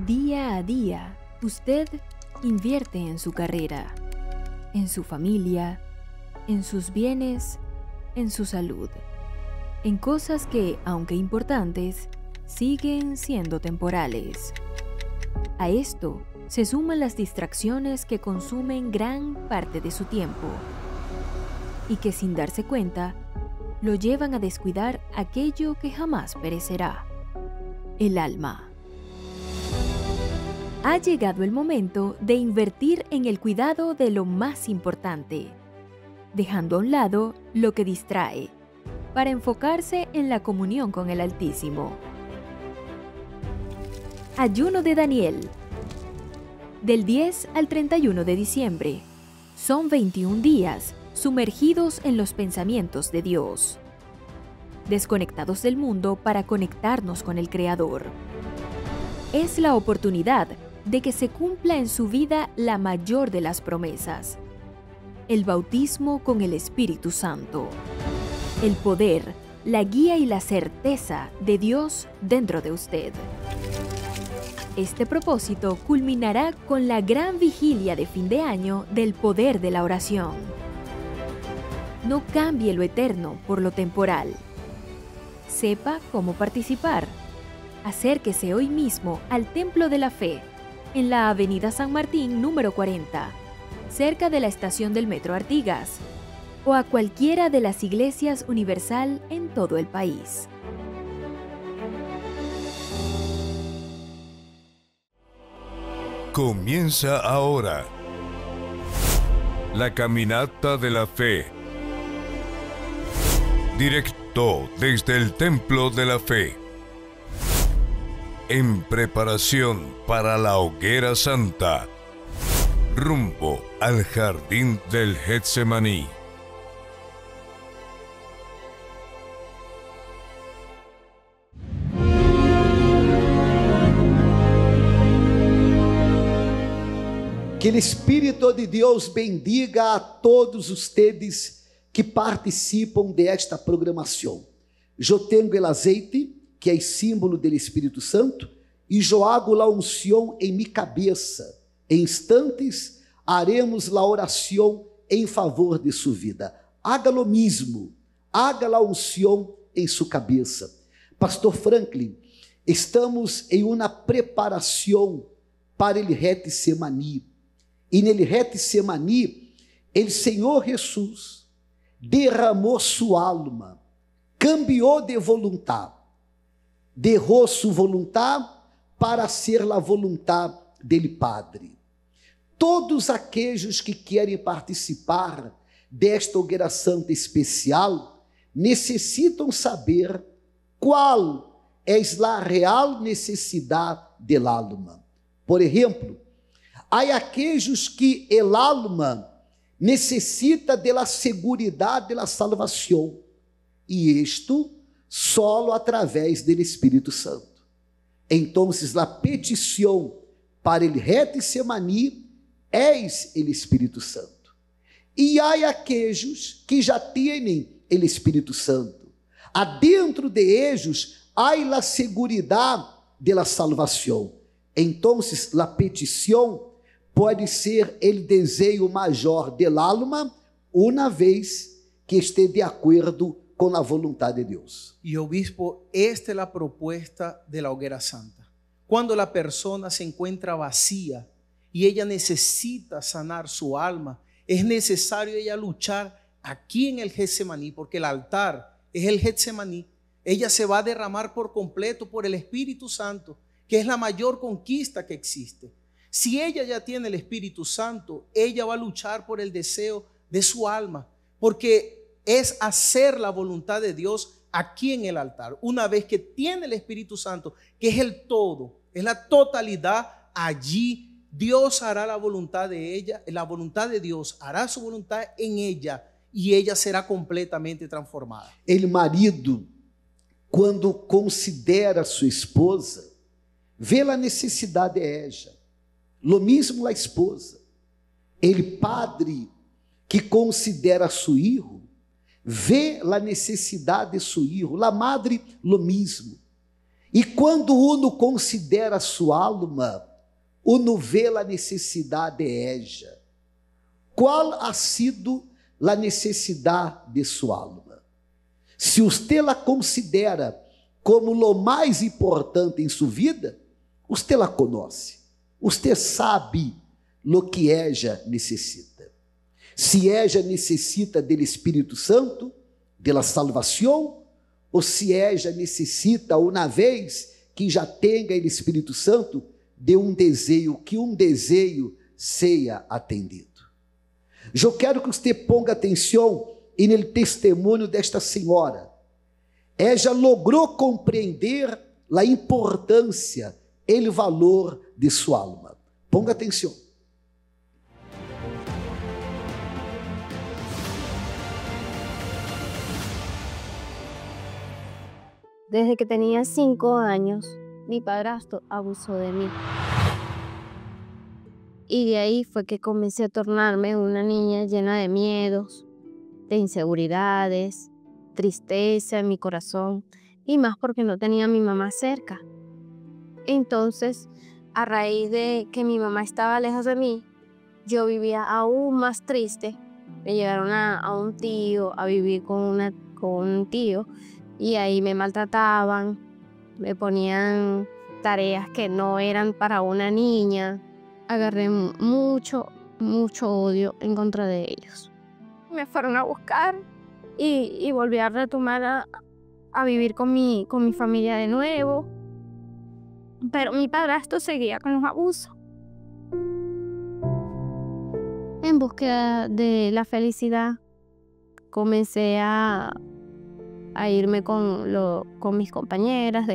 Día a día, usted invierte en su carrera, en su familia, en sus bienes, en su salud, en cosas que, aunque importantes, siguen siendo temporales. A esto se suman las distracciones que consumen gran parte de su tiempo y que, sin darse cuenta, lo llevan a descuidar aquello que jamás perecerá: el alma. Ha llegado el momento de invertir en el cuidado de lo más importante, dejando a un lado lo que distrae, para enfocarse en la comunión con el Altísimo. Ayuno de Daniel. Del 10 al 31 de diciembre. Son 21 días sumergidos en los pensamientos de Dios, desconectados del mundo para conectarnos con el Creador. Es la oportunidad de que se cumpla en su vida la mayor de las promesas: el bautismo con el Espíritu Santo. El poder, la guía y la certeza de Dios dentro de usted. Este propósito culminará con la gran vigilia de fin de año del poder de la oración. No cambie lo eterno por lo temporal. Sepa cómo participar. Acérquese hoy mismo al Templo de la Fe, en la Avenida San Martín número 40, cerca de la estación del Metro Artigas, o a cualquiera de las iglesias Universal en todo el país. Comienza ahora la caminata de la fe, directo desde el Templo de la Fe, en preparación para la hoguera santa, rumbo al jardín del Getsemaní. Que o Espírito de Deus bendiga a todos ustedes que participam desta programação. Eu tenho o azeite, que é símbolo do Espírito Santo, e eu hago a unção em minha cabeça. Em instantes, haremos a oração em favor de sua vida. Haga lo mesmo, haga a unção em sua cabeça. Pastor Franklin, estamos em uma preparação para o Getsemaní. E nele Getsemaní, o Senhor Jesus derramou sua alma, cambiou de voluntade, derrou sua voluntade para ser a voluntade dele Padre. Todos aqueles que querem participar desta hogueira santa especial necessitam saber qual é a real necessidade del alma. Por exemplo, há aqueles que el alma necessita de la seguridade de la salvação, e isto solo através do Espírito Santo. Então, a petição para el Getsemaní é o Espírito Santo. E há aqueles que já têm o Espírito Santo. Adentro de eles há a seguridade de la salvação. Então, a petição pode ser o desejo maior del alma, uma vez que esteja de acordo com a vontade de Deus. Y obispo, esta es la propuesta de la hoguera santa. Cuando la persona se encuentra vacía y ella necesita sanar su alma, es necesario ella luchar aquí en el Getsemaní, porque el altar es el Getsemaní. Ella se va a derramar por completo por el Espíritu Santo, que es la mayor conquista que existe. Si ella ya tiene el Espíritu Santo, ella va a luchar por el deseo de su alma, porque es hacer la voluntad de Dios aquí en el altar. Una vez que tiene el Espíritu Santo, que es el todo, es la totalidad, allí Dios hará la voluntad de ella, la voluntad de Dios hará su voluntad en ella y ella será completamente transformada. El marido, quando considera sua esposa, vê a necessidade de ella. Lo mesmo a esposa. El padre que considera seu filho, vê a necessidade de seu filho. La madre, lo mesmo. E quando uno considera sua alma, uno vê a necessidade de ella. Qual ha sido a necessidade de sua alma? Se você la considera como lo mais importante em sua vida, você la conhece. Você sabe lo que ella necessita. Se ella necessita do Espírito Santo, de salvação, ou se ella necessita, uma vez que já tenha o Espírito Santo, de desejo, que desejo seja atendido. Eu quero que você ponga atenção no testemunho desta senhora. Ella logrou compreender a importância, o valor de sua alma. Ponga atenção. Desde que tenía 5 años, mi padrastro abusó de mí. Y de ahí fue que comencé a tornarme una niña llena de miedos, de inseguridades, tristeza en mi corazón, y más porque no tenía a mi mamá cerca. Entonces, a raíz de que mi mamá estaba lejos de mí, yo vivía aún más triste. Me llevaron a un tío, a vivir con un tío, y ahí me maltrataban, me ponían tareas que no eran para una niña. Agarré mucho odio en contra de ellos. Me fueron a buscar y volví a retomar a vivir con mi familia de nuevo. Pero mi padrastro seguía con los abusos. En búsqueda de la felicidad, comencé a irme con mis compañeras,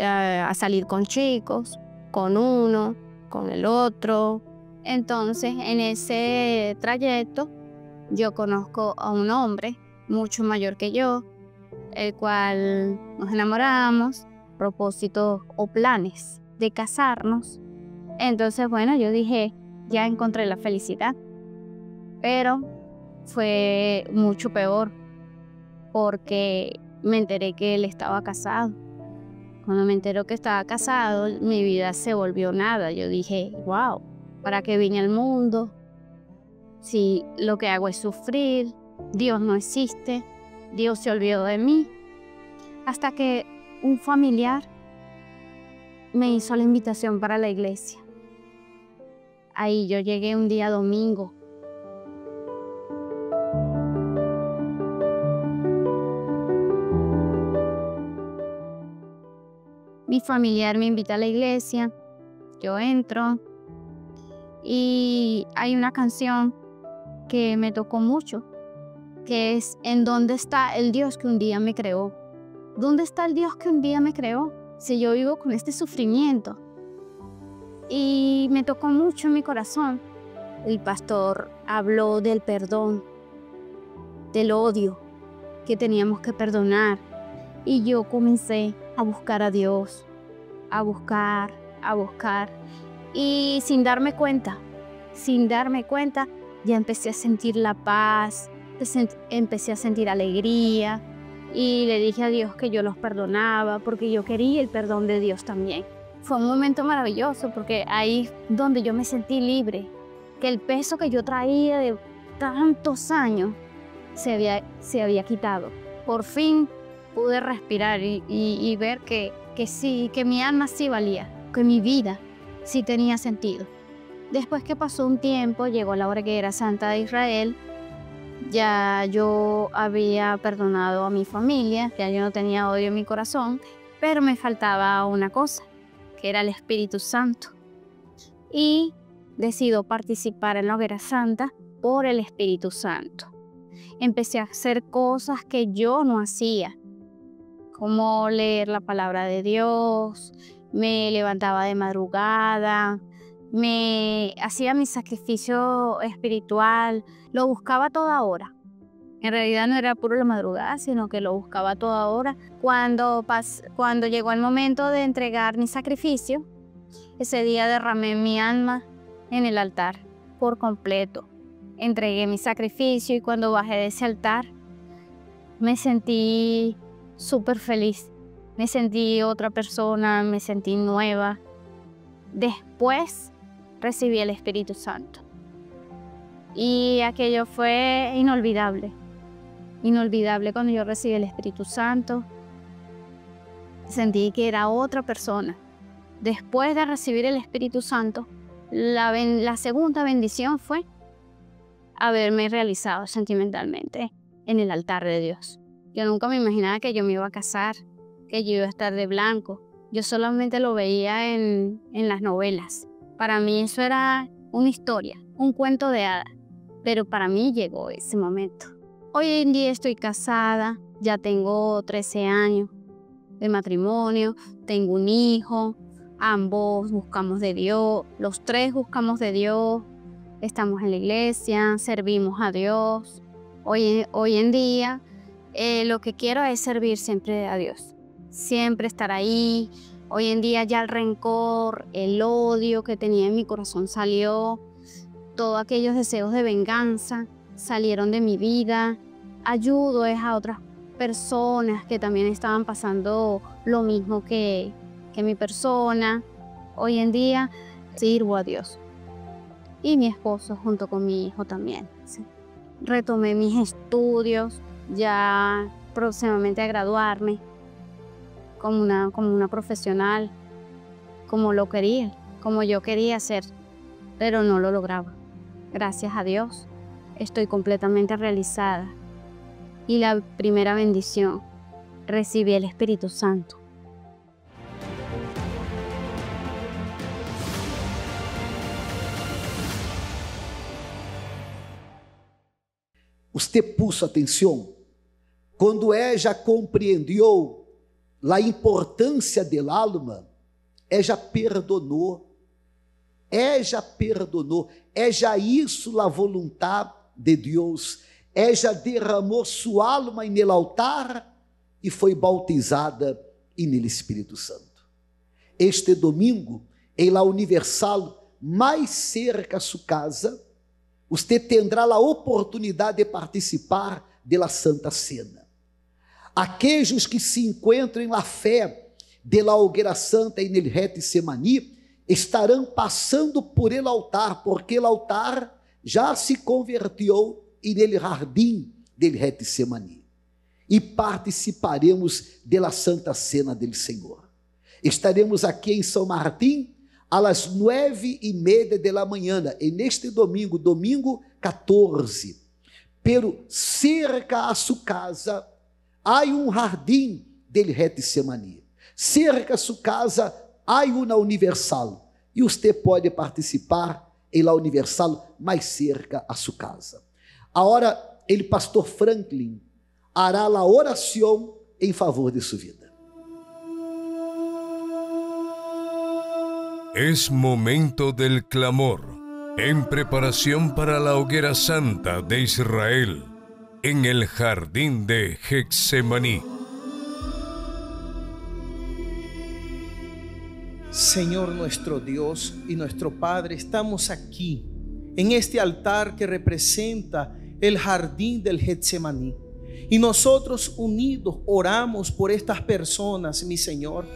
a salir con chicos, con uno, con el otro. Entonces, en ese trayecto, yo conozco a un hombre mucho mayor que yo, el cual nos enamoramos, propósitos o planes de casarnos. Entonces, bueno, yo dije, ya encontré la felicidad. Pero fue mucho peor porque me enteré que él estaba casado. Cuando me enteré que estaba casado, mi vida se volvió nada. Yo dije, wow, ¿para qué vine al mundo? Si lo que hago es sufrir, Dios no existe, Dios se olvidó de mí. Hasta que un familiar me hizo la invitación para la iglesia. Ahí yo llegué un día domingo. Mi familiar me invita a la iglesia, yo entro y hay una canción que me tocó mucho, que es ¿En dónde está el Dios que un día me creó? ¿Dónde está el Dios que un día me creó? Si yo vivo con este sufrimiento. Y me tocó mucho en mi corazón. El pastor habló del perdón, del odio, que teníamos que perdonar. Y yo comencé a buscar a Dios, a buscar. Y sin darme cuenta, ya empecé a sentir la paz, empecé a sentir alegría. Y le dije a Dios que yo los perdonaba porque yo quería el perdón de Dios también. Fue un momento maravilloso porque ahí donde yo me sentí libre, que el peso que yo traía de tantos años se había quitado. Por fin pude respirar y ver que sí, que mi alma sí valía, que mi vida sí tenía sentido. Después que pasó un tiempo, llegó la Hoguera Santa de Israel. Ya yo había perdonado a mi familia, ya yo no tenía odio en mi corazón, pero me faltaba una cosa, que era el Espíritu Santo. Y decido participar en la Hoguera Santa por el Espíritu Santo. Empecé a hacer cosas que yo no hacía, como leer la palabra de Dios, me levantaba de madrugada, me hacía mi sacrificio espiritual, lo buscaba a toda hora. En realidad no era puro la madrugada, sino que lo buscaba a toda hora. Cuando llegó el momento de entregar mi sacrificio, ese día derramé mi alma en el altar por completo. Entregué mi sacrificio y cuando bajé de ese altar me sentí súper feliz. Me sentí otra persona, me sentí nueva. Después recibí el Espíritu Santo. Y aquello fue inolvidable. Inolvidable cuando yo recibí el Espíritu Santo. Sentí que era otra persona. Después de recibir el Espíritu Santo, la segunda bendición fue haberme realizado sentimentalmente en el altar de Dios. Yo nunca me imaginaba que yo me iba a casar, que yo iba a estar de blanco. Yo solamente lo veía en las novelas. Para mí eso era una historia, un cuento de hadas. Pero para mí llegó ese momento. Hoy en día estoy casada, ya tengo 13 años de matrimonio, tengo un hijo, ambos buscamos de Dios, los tres buscamos de Dios, estamos en la iglesia, servimos a Dios. Hoy en día lo que quiero es servir siempre a Dios, siempre estar ahí. Hoy en día ya el rencor, el odio que tenía en mi corazón salió, todos aquellos deseos de venganza salieron de mi vida. Ayudo a otras personas que también estaban pasando lo mismo que mi persona. Hoy en día sirvo a Dios. Y mi esposo junto con mi hijo también. ¿Sí? Retomé mis estudios, ya próximamente a graduarme como una profesional, como lo quería, como yo quería ser, pero no lo lograba. Gracias a Dios, estoy completamente realizada. Y la primera bendición, recibí el Espíritu Santo. Usted puso atenção? Quando já compreendeu a importância da alma, já perdonou. Já perdonou. Já isso a vontade de Deus. Já derramou sua alma no altar e foi bautizada no Espírito Santo. Este domingo, em la Universal, mais cerca a sua casa, você terá a oportunidade de participar da Santa Cena. Aqueles que se encontram na fé de la Hogueira Santa e no Getsemani estarão passando por el altar, porque o altar já se convertiu no jardim del Getsemani. E participaremos da Santa Cena del Senhor. Estaremos aqui em São Martim às 9:30 da manhã, e neste domingo, domingo 14, pero cerca a sua casa há jardim del Getsemani. Cerca a sua casa há uma Universal, e você pode participar em la Universal mais cerca a sua casa. Agora, o pastor Franklin hará a oração em favor de sua vida. Es momento del clamor, en preparación para la hoguera santa de Israel, en el jardín de Getsemaní. Señor nuestro Dios y nuestro Padre, estamos aquí, en este altar que representa el jardín del Getsemaní. Y nosotros unidos oramos por estas personas, mi Señor,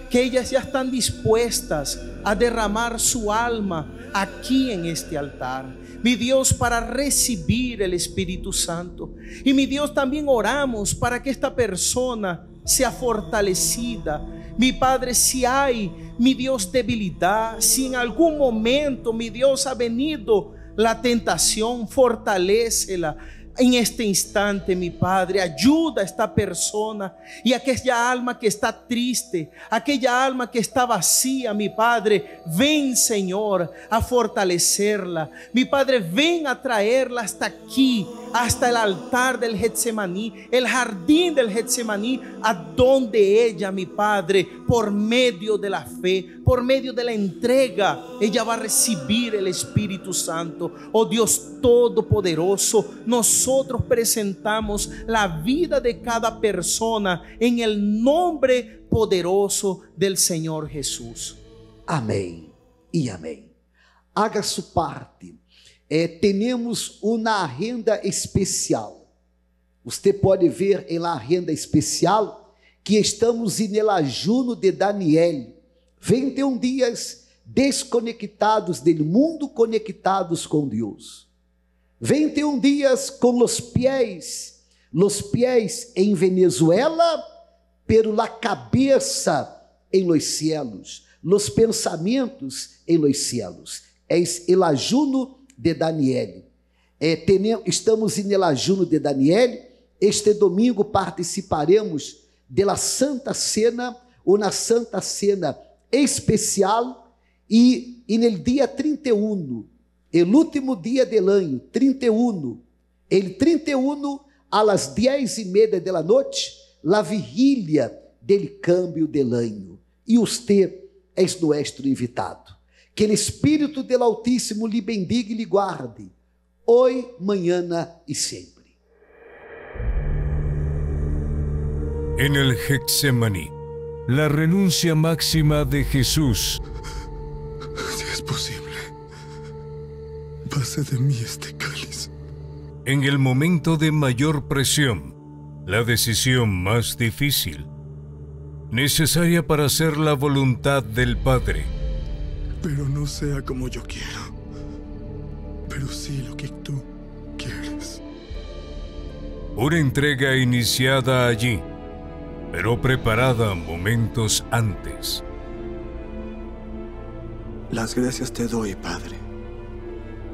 que ellas ya están dispuestas a derramar su alma aquí en este altar, mi Dios, para recibir el Espíritu Santo. Y mi Dios, también oramos para que esta persona sea fortalecida. Mi Padre, si hay, mi Dios, debilidad, si en algún momento, mi Dios, ha venido la tentación, fortalécela. En este instante, mi Padre, ayuda a esta persona y aquella alma que está triste, aquella alma que está vacía, mi Padre, ven, Señor, a fortalecerla. Mi Padre, ven a traerla hasta aquí, hasta el altar del Getsemaní, el jardín del Getsemaní, a donde ella, mi Padre, por medio de la fe, por medio de la entrega, ella va a recibir el Espíritu Santo. Oh Dios Todopoderoso, nosotros presentamos la vida de cada persona en el nombre poderoso del Señor Jesús. Amém e amém. Haga sua parte. Temos uma agenda especial. Você pode ver em la agenda especial que estamos em el ayuno de Daniel. 21 dias desconectados do mundo, conectados com Deus. 21 dias com os pés em Venezuela, pero la cabeça em los cielos, los pensamentos em los cielos. É o ayuno de Daniel. Estamos em el ayuno de Daniel. Este domingo participaremos da Santa Cena, uma Santa Cena especial, e no dia 31, o último dia do ano, 31, el 31, às 10:30 da noite, la vigília del cambio del ano. E você é nosso invitado. Que o Espírito del Altíssimo lhe bendiga e lhe guarde, hoje, mañana e sempre. En el Getsemaní, la renuncia máxima de Jesús. Si es posible, pase de mí este cáliz. En el momento de mayor presión, la decisión más difícil, necesaria para hacer la voluntad del Padre. Pero no sea como yo quiero, pero sí lo que tú quieres. Una entrega iniciada allí, pero preparada momentos antes. Las gracias te doy, Padre.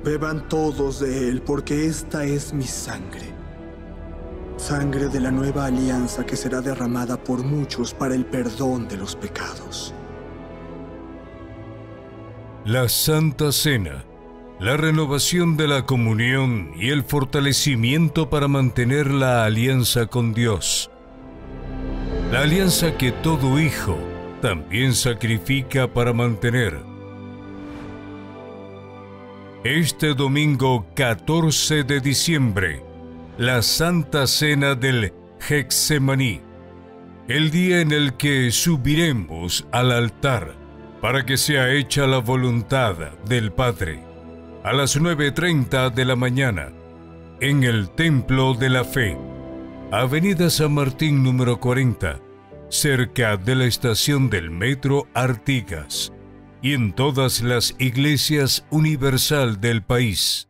Beban todos de él, porque esta es mi sangre. Sangre de la nueva alianza que será derramada por muchos para el perdón de los pecados. La Santa Cena, la renovación de la comunión y el fortalecimiento para mantener la alianza con Dios. La alianza que todo hijo también sacrifica para mantener. Este domingo 14 de diciembre, la Santa Cena del Getsemaní, el día en el que subiremos al altar para que sea hecha la voluntad del Padre, a las 9:30 de la mañana, en el Templo de la Fe, Avenida San Martín número 40, cerca de la estación del Metro Artigas, y en todas las iglesias universal del país.